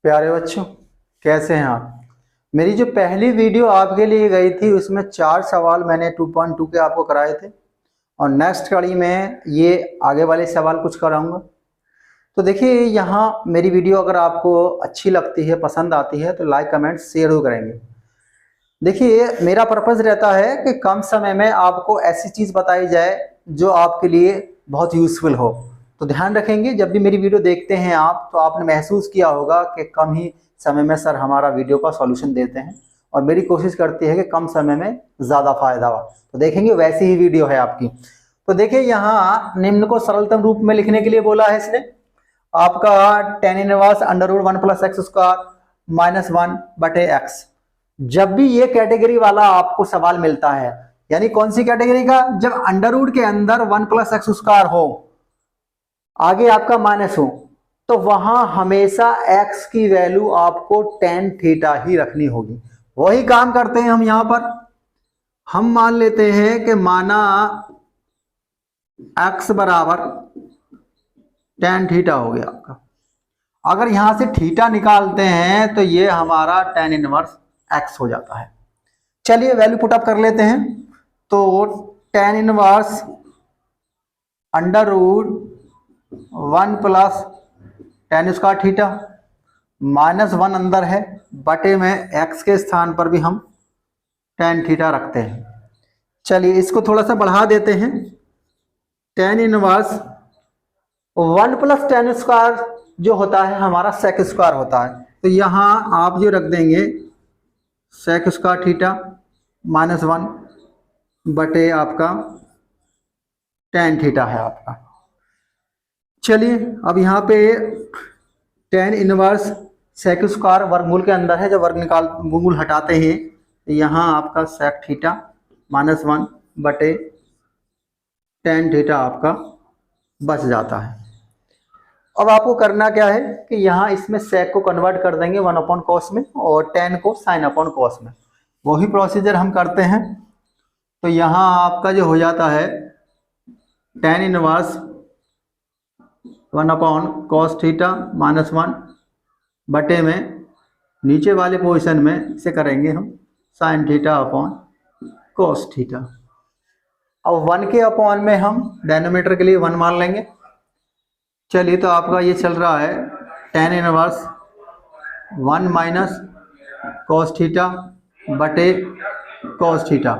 प्यारे बच्चों, कैसे हैं आप। मेरी जो पहली वीडियो आपके लिए गई थी उसमें 4 सवाल मैंने 2.2 के आपको कराए थे और नेक्स्ट कड़ी में ये आगे वाले सवाल कुछ कराऊंगा। तो देखिए, यहाँ मेरी वीडियो अगर आपको अच्छी लगती है, पसंद आती है तो लाइक कमेंट शेयर हो करेंगे। देखिए, मेरा पर्पज़ रहता है कि कम समय में आपको ऐसी चीज़ बताई जाए जो आपके लिए बहुत यूज़फुल हो। तो ध्यान रखेंगे, जब भी मेरी वीडियो देखते हैं आप तो आपने महसूस किया होगा कि कम ही समय में सर हमारा वीडियो का सॉल्यूशन देते हैं और मेरी कोशिश करती है कि कम समय में ज़्यादा फायदा हो। तो देखेंगे वैसी ही वीडियो है आपकी। तो देखिए, यहाँ निम्न को सरलतम रूप में लिखने के लिए बोला है इसने। आपका tan inverse under root 1 plus x square minus 1 बटे एक्स। जब भी ये कैटेगरी वाला आपको सवाल मिलता है, यानी कौन सी कैटेगरी का, जब अंडर रूट के अंदर 1 प्लस एक्स स्क्वायर हो, आगे आपका माइनस हो, तो वहां हमेशा x की वैल्यू आपको tan थीटा ही रखनी होगी। वही काम करते हैं हम यहां पर। हम मान लेते हैं कि माना x बराबर tan थीटा हो गया आपका। अगर यहां से थीटा निकालते हैं तो ये हमारा tan इनवर्स x हो जाता है। चलिए वैल्यू पुट अप कर लेते हैं। तो tan inverse under root 1 plus tan square theta minus 1 अंदर है, बटे में x के स्थान पर भी हम tan थीटा रखते हैं। चलिए इसको थोड़ा सा बढ़ा देते हैं। tan inverse 1 plus tan square जो होता है हमारा sec स्क्वायर होता है, तो यहाँ आप जो रख देंगे sec स्क्वायर थीटा माइनस 1 बटे आपका tan थीटा है आपका। चलिए अब यहाँ पे tan इनवर्स sec स्क्वायर वर्गमूल के अंदर है, जब वर्गमूल हटाते हैं तो यहाँ आपका sec थीटा माइनस 1 बटे tan थीटा आपका बच जाता है। अब आपको करना क्या है कि यहाँ इसमें sec को कन्वर्ट कर देंगे 1 अपॉन कॉस में और tan को sin अपॉन कॉस में। वही प्रोसीजर हम करते हैं। तो यहाँ आपका जो हो जाता है tan inverse 1 upon cos theta minus 1 बटे में नीचे वाले पोजीशन में इसे करेंगे हम sine theta upon cos theta. अब 1 के अपॉन में हम डेनोमीटर के लिए 1 मान लेंगे। चलिए तो आपका ये चल रहा है tan inverse 1 minus cos theta बटे कॉस थीटा,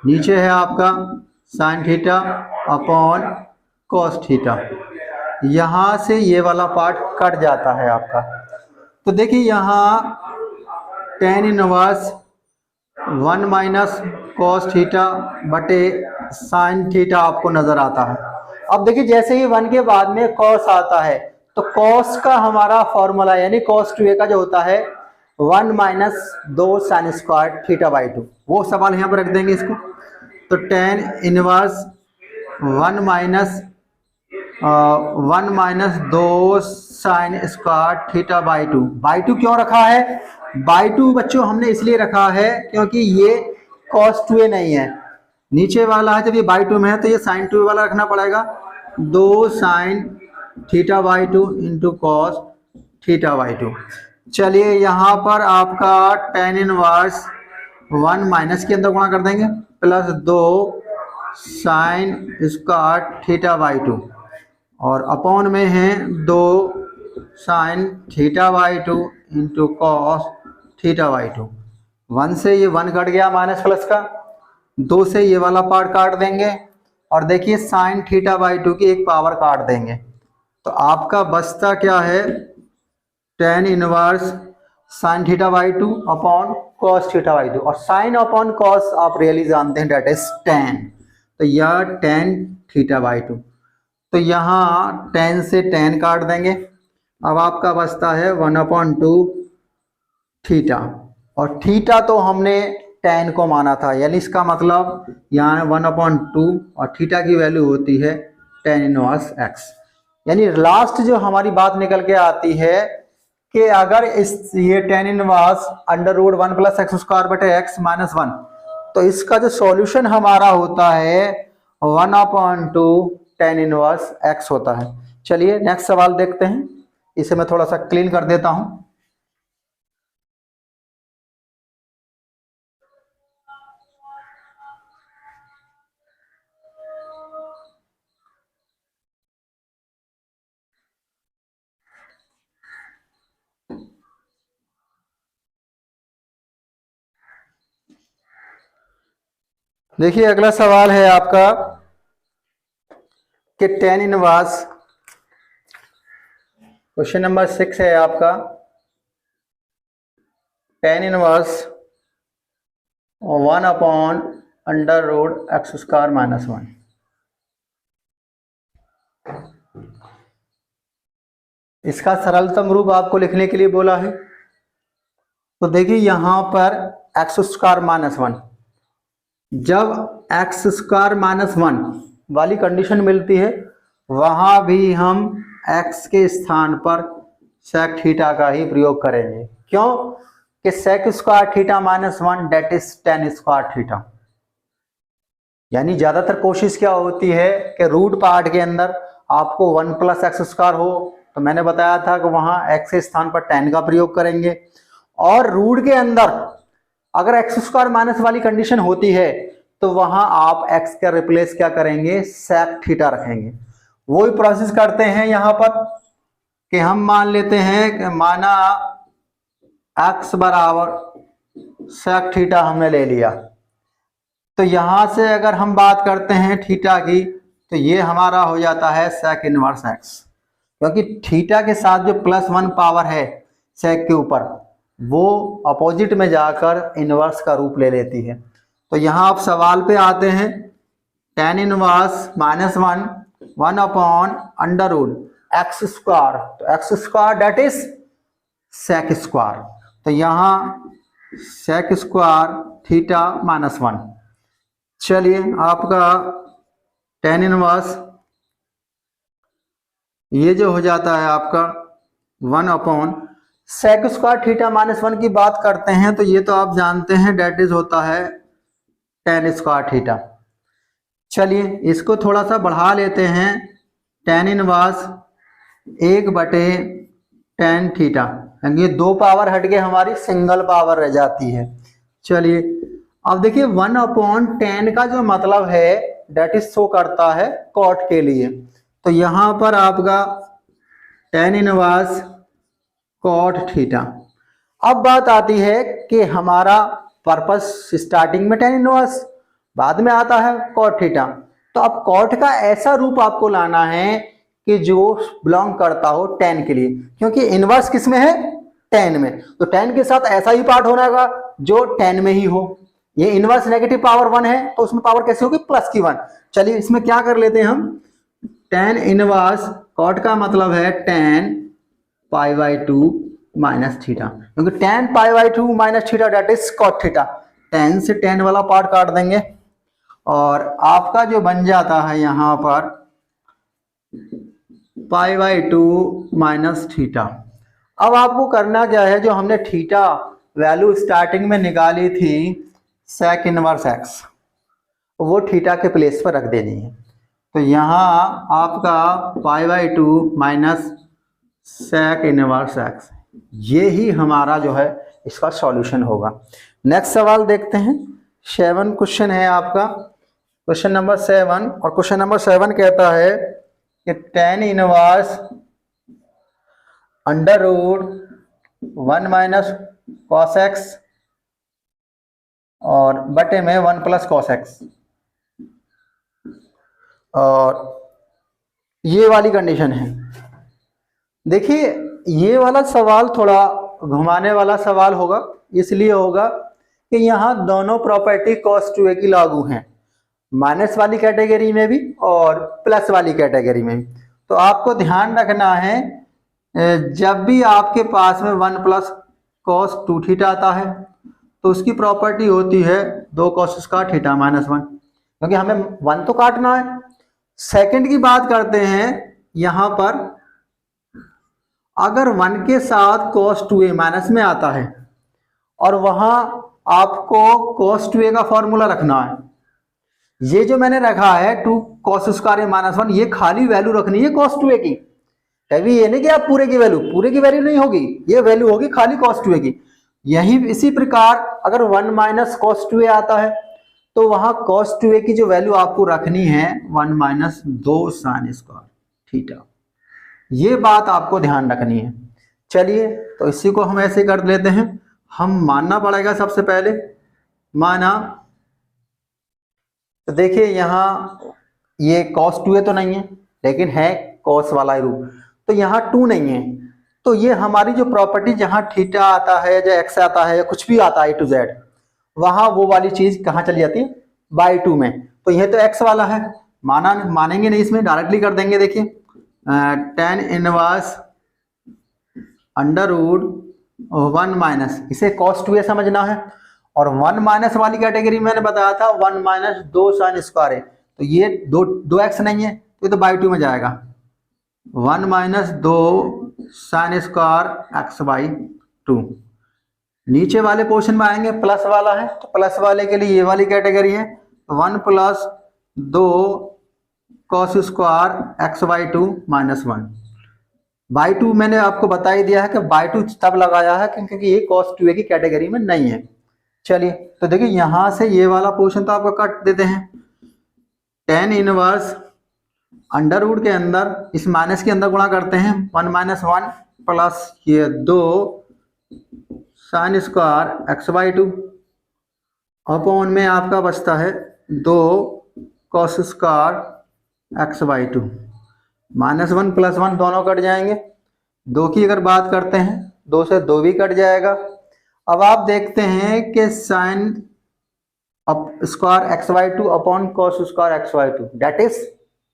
नीचे है आपका sine theta upon cos theta. यहाँ से ये वाला पार्ट कट जाता है आपका। तो देखिए यहाँ tan inverse 1 minus cos theta बटे साइन थीटा आपको नजर आता है। अब देखिए जैसे ही 1 के बाद में कॉस आता है तो कॉस का हमारा फॉर्मूला यानी कॉस 2a का जो होता है 1 minus 2 sine square theta by 2, वो सवाल यहाँ पर रख देंगे इसको। तो tan inverse 1 minus 2 sine square theta by 2 क्यों रखा है? बाई 2 बच्चों हमने इसलिए रखा है क्योंकि ये cos 2a नहीं है, नीचे वाला है। जब ये बाई 2 में है तो ये साइन 2a वाला रखना पड़ेगा। 2 sine theta by 2 into cos theta by 2। चलिए यहाँ पर आपका tan इनवर्स 1 माइनस के अंदर गुणा कर देंगे plus 2 sine square theta by 2 और अपॉन में है 2 sine theta by 2 into cos theta by 2। 1 से ये 1 कट गया माइनस प्लस का, 2 से ये वाला पार्ट काट देंगे और देखिए साइन थीटा बाई 2 की एक पावर काट देंगे। तो आपका बचता क्या है? tan inverse sine theta by 2 upon cos theta by 2, और साइन अपॉन कॉस आप रियली जानते हैं डेट इज tan। तो यह tan थीटा बाई 2। तो यहाँ tan से tan काट देंगे। अब आपका बचता है 1/2 थीटा, और थीटा तो हमने tan को माना था, यानी इसका मतलब यहाँ 1/2 और थीटा की वैल्यू होती है tan इनवर्स x। यानी लास्ट जो हमारी बात निकल के आती है कि अगर ये tan inverse under root 1 plus x square बटे एक्स माइनस 1, तो इसका जो सॉल्यूशन हमारा होता है 1/2 tan इनवर्स x होता है। चलिए नेक्स्ट सवाल देखते हैं, इसे मैं थोड़ा सा क्लीन कर देता हूं। देखिए अगला सवाल है आपका कि tan इनवर्स, क्वेश्चन नंबर 6 है आपका, tan इनवर्स 1/√x² - 1। इसका सरलतम रूप आपको लिखने के लिए बोला है। तो देखिए यहां पर x² - 1, जब x² - 1 वाली कंडीशन मिलती है वहां भी हम x के स्थान पर sec थीटा का ही प्रयोग करेंगे। क्यों कि sec² theta -1 date is tan² theta. यानी ज्यादातर कोशिश क्या होती है कि रूट पार्ट के अंदर आपको 1 + x² हो, तो मैंने बताया था कि वहां x के स्थान पर tan का प्रयोग करेंगे। और रूट के अंदर अगर x² - वाली कंडीशन होती है तो वहां आप x का रिप्लेस क्या करेंगे, sec थीटा रखेंगे। वही प्रोसेस करते हैं यहां पर कि हम मान लेते हैं कि माना x बराबर sec थीटा हमने ले लिया, तो यहां से अगर हम बात करते हैं थीटा की तो ये हमारा हो जाता है sec इनवर्स x, क्योंकि थीटा के साथ जो +1 पावर है sec के ऊपर वो अपोजिट में जाकर इनवर्स का रूप ले लेती है। तो यहाँ आप सवाल पे आते हैं, tan इनवर्स -1 1/√x², तो x² डेट इज sec²। तो यहाँ sec² थीटा -1। चलिए आपका tan इनवर्स ये जो हो जाता है आपका 1/sec² थीटा -1 की बात करते हैं तो ये तो आप जानते हैं डेट इज होता है tan² थीटा। चलिए इसको थोड़ा सा बढ़ा लेते हैं, tan इनवर्स 1/tan थीटा, ये 2 पावर हट के हमारी सिंगल पावर रह जाती है। चलिए अब देखिए 1/tan का जो मतलब है डेट इज शो करता है cot के लिए, तो यहां पर आपका tan इनवर्स cot थीटा। अब बात आती है कि हमारा पर्पस स्टार्टिंग में tan इनवर्स, बाद में आता है cot थीटा। तो अब cot का ऐसा रूप आपको लाना है कि जो बिलोंग करता हो tan के लिए, क्योंकि इनवर्स किस में है, tan में, तो tan के साथ ऐसा ही पार्ट होना होगा जो tan में ही हो। ये इनवर्स नेगेटिव पावर 1 है तो उसमें पावर कैसे होगी, +1। चलिए इसमें क्या कर लेते हैं हम, tan इनवर्स cot का मतलब है tan π/2 - थीटा, क्योंकि tan π/2 - theta that is cot theta. tan से tan वाला पार्ट काट देंगे और आपका जो बन जाता है यहां पर π/2 - थीटा। अब आपको करना क्या है, जो हमने थीटा वैल्यू स्टार्टिंग में निकाली थी sec इनवर्स x, वो थीटा के प्लेस पर रख देनी है। तो यहाँ आपका π/2 - sec इनवर्स x, ये ही हमारा जो है इसका सॉल्यूशन होगा। नेक्स्ट सवाल देखते हैं, 7 क्वेश्चन है आपका, क्वेश्चन नंबर 7। और क्वेश्चन नंबर 7 कहता है कि tan इनवर्स √1 - cos x और बटे में 1 + cos x, और ये वाली कंडीशन है। देखिए ये वाला सवाल थोड़ा घुमाने वाला सवाल होगा, इसलिए होगा कि यहाँ दोनों प्रॉपर्टी cos 2a की लागू हैं, माइनस वाली कैटेगरी में भी और प्लस वाली कैटेगरी में भी। तो आपको ध्यान रखना है जब भी आपके पास में 1 + cos 2 थीटा आता है तो उसकी प्रॉपर्टी होती है 2 cos² थीटा -1, क्योंकि हमें 1 तो काटना है। सेकंड की बात करते हैं, यहां पर अगर 1 के साथ cos 2a माइनस में आता है और वहां आपको cos 2a का फॉर्मूला रखना है, ये जो मैंने रखा है 2 cos² -1, ये खाली वैल्यू रखनी है cos 2a की, कभी ये नहीं कि आप पूरे की वैल्यू नहीं होगी, ये वैल्यू होगी खाली cos 2a की। यही इसी प्रकार अगर 1 - cos 2a आता है तो वहां cos 2a की जो वैल्यू आपको रखनी है 1 - 2 sin² थीटा, ये बात आपको ध्यान रखनी है। चलिए तो इसी को हम ऐसे कर लेते हैं, हम मानना पड़ेगा सबसे पहले, माना तो देखिए यहाँ ये cos 2a तो नहीं है, लेकिन है cos वाला रूप, तो यहाँ 2 नहीं है। तो ये हमारी जो प्रॉपर्टी जहाँ थीटा आता है या x आता है या कुछ भी आता है A to Z, वहां वो वाली चीज कहाँ चली जाती है, बाई 2 में। तो यह तो x वाला है, मानेंगे नहीं, इसमें डायरेक्टली कर देंगे। देखिए tan inverse under root 1 minus, इसे cos 2a समझना है। और 1 माइनस वाली कैटेगरी मैंने बताया था 1 माइनस 2 साइन स्क्वायर है, तो ये 2x नहीं है, तो ये तो बाई 2 में जाएगा। 1 minus 2 sign square x by 2। नीचे वाले पोर्शन में आएंगे, प्लस वाला है, तो प्लस वाले के लिए ये वाली कैटेगरी है, 1 plus 2 cos square x by 2 minus 1। By 2 मैंने आपको बता ही दिया है कि बाई 2 तब लगाया है क्योंकि ये cos 2a की कैटेगरी में नहीं है। चलिए तो देखिए यहां से ये वाला पोर्शन तो आपको काट देते हैं। tan इनवर्स अंडर रूट के अंदर इस माइनस के अंदर गुणा करते हैं, 1 माइनस 1 प्लस ये 2 sign square x by 2 upon में आपका बचता है 2 cos square x by 2। Minus 1 plus 1 दोनों कट जाएंगे। 2 की अगर बात करते हैं, 2 से 2 भी कट जाएगा। अब आप देखते हैं कि sine square x by 2 upon cos square x by 2 that is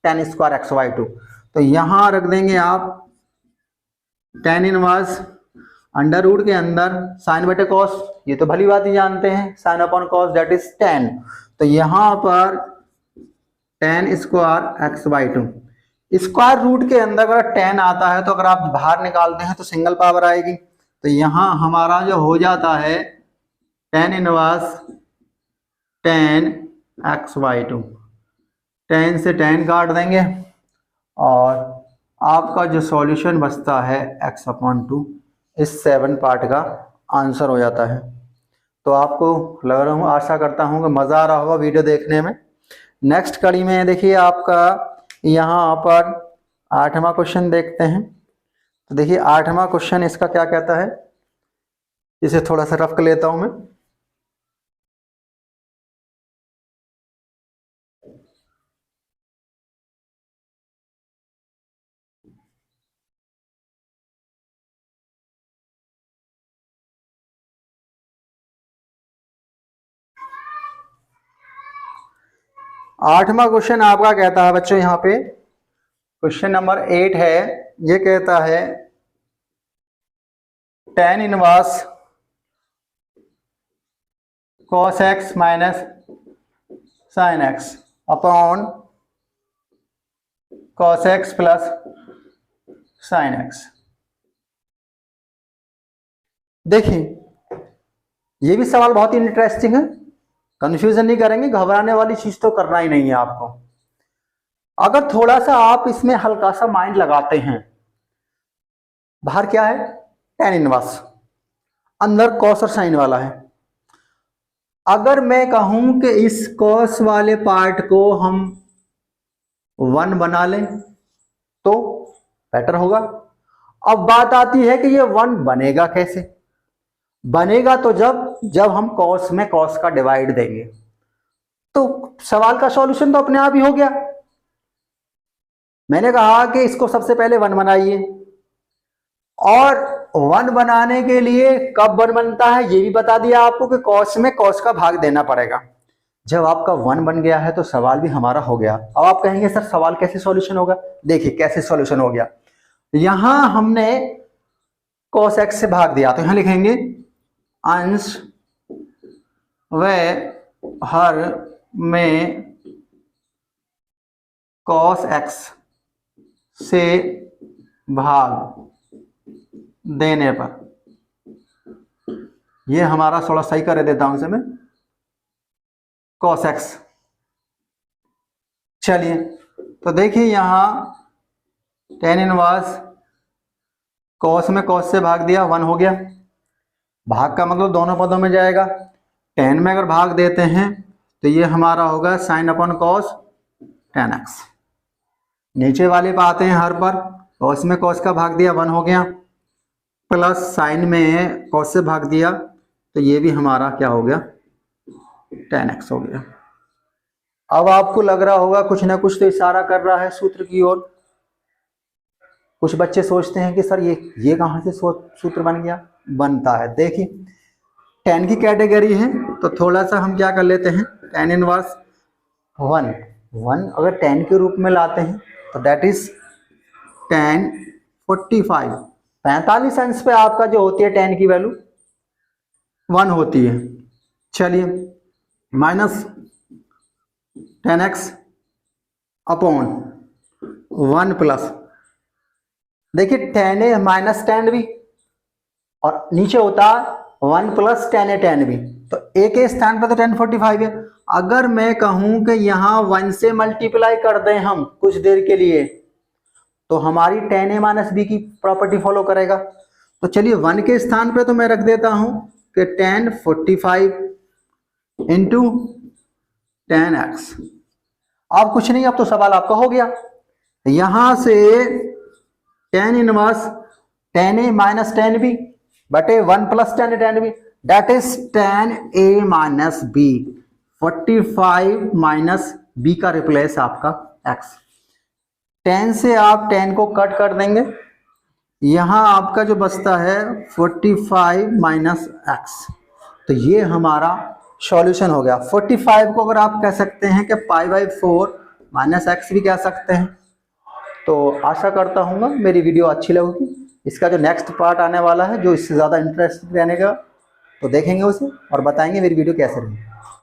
tan square x by 2। तो यहां रख देंगे आप tan इनवर्स अंडर रूट के अंदर साइन बटे कॉस, ये तो भली बात ही जानते हैं, sine upon cos that is tan। तो यहां पर tan square x by 2, square root के अंदर अगर tan आता है तो अगर आप बाहर निकालते हैं तो सिंगल पावर आएगी। तो यहां हमारा जो हो जाता है tan inverse tan x by 2, tan से tan काट देंगे और आपका जो सॉल्यूशन बचता है x अपॉन 2, इस 7 पार्ट का आंसर हो जाता है। तो आपको लग रहा हूँ, आशा करता हूँ कि मज़ा आ रहा होगा वीडियो देखने में। नेक्स्ट कड़ी में देखिए आपका यहाँ पर 8वां क्वेश्चन देखते हैं। तो देखिए 8वां क्वेश्चन इसका क्या कहता है, इसे थोड़ा सा रफ कर लेता हूं मैं। आठवां क्वेश्चन आपका कहता है बच्चों, यहाँ पे क्वेश्चन नंबर 8 है। ये कहता है tan inverse cos x minus sin x upon cos x plus sin x। देखिए ये भी सवाल बहुत ही इंटरेस्टिंग है, कंफ्यूजन नहीं करेंगे, घबराने वाली चीज तो करना ही नहीं है आपको। अगर थोड़ा सा आप इसमें हल्का सा माइंड लगाते हैं, बाहर क्या है tan इनवर्स, अंदर cos और sin वाला है। अगर मैं कहूं कि इस cos वाले पार्ट को हम 1 बना लें तो बेटर होगा। अब बात आती है कि ये 1 बनेगा कैसे? बनेगा तो जब हम cos में cos का डिवाइड देंगे, तो सवाल का सॉल्यूशन तो अपने आप ही हो गया। मैंने कहा कि इसको सबसे पहले 1 बनाइए, और 1 बनाने के लिए कब 1 बनता है ये भी बता दिया आपको कि cos में cos का भाग देना पड़ेगा। जब आपका 1 बन गया है तो सवाल भी हमारा हो गया। अब आप कहेंगे सर सवाल कैसे सॉल्यूशन होगा? देखिए कैसे सॉल्यूशन हो गया। यहां हमने cos x से भाग दिया, तो यहां लिखेंगे अंश व हर में cos x से भाग देने पर, ये हमारा थोड़ा सही कर देता हूं इसे मैं, cos x। चलिए तो देखिए यहां tan इनवर्स cos में cos से भाग दिया, 1 हो गया। भाग का मतलब दोनों पदों में जाएगा। tan में अगर भाग देते हैं तो ये हमारा होगा sin upon cos tan x। नीचे वाले पे आते हैं हर पर, cos में cos का भाग दिया, 1 हो गया, प्लस sin में cos से भाग दिया, तो ये भी हमारा क्या हो गया tan x हो गया। अब आपको लग रहा होगा कुछ ना कुछ तो इशारा कर रहा है सूत्र की ओर। कुछ बच्चे सोचते हैं कि सर ये कहाँ से सूत्र बन गया। बनता है, देखिए tan की कैटेगरी है तो थोड़ा सा हम क्या कर लेते हैं, tan इनवर्स 1 अगर tan के रूप में लाते हैं तो दैट इज tan 45 अंश पे आपका जो होती है tan की वैल्यू 1 होती है। चलिए minus tan x upon 1 plus, देखिए tan a minus tan b और नीचे होता 1 plus tan a tan b, तो a के स्थान पर तो tan 45 है। अगर मैं कहूं कि यहां 1 से मल्टीप्लाई कर दें हम कुछ देर के लिए तो हमारी tan a माइनस b की प्रॉपर्टी फॉलो करेगा। तो चलिए 1 के स्थान पे तो मैं रख देता हूं कि tan 45 इंटू tan x। अब कुछ नहीं, अब तो सवाल आपका हो गया। यहां से tan inverse tan a minus tan b बटे 1 plus tan a tan b, that is tan a minus b। 45 minus b का रिप्लेस आपका x। tan से आप tan को कट कर देंगे, यहां आपका जो बचता है 45 माइनस x। तो ये हमारा सॉल्यूशन हो गया। 45 को अगर आप कह सकते हैं कि π/4 माइनस एक्स भी कह सकते हैं। तो आशा करता हूँ मेरी वीडियो अच्छी लगेगी। इसका जो नेक्स्ट पार्ट आने वाला है जो इससे ज़्यादा इंटरेस्टिंग रहने का, तो देखेंगे उसे और बताएंगे मेरी वीडियो कैसे रही।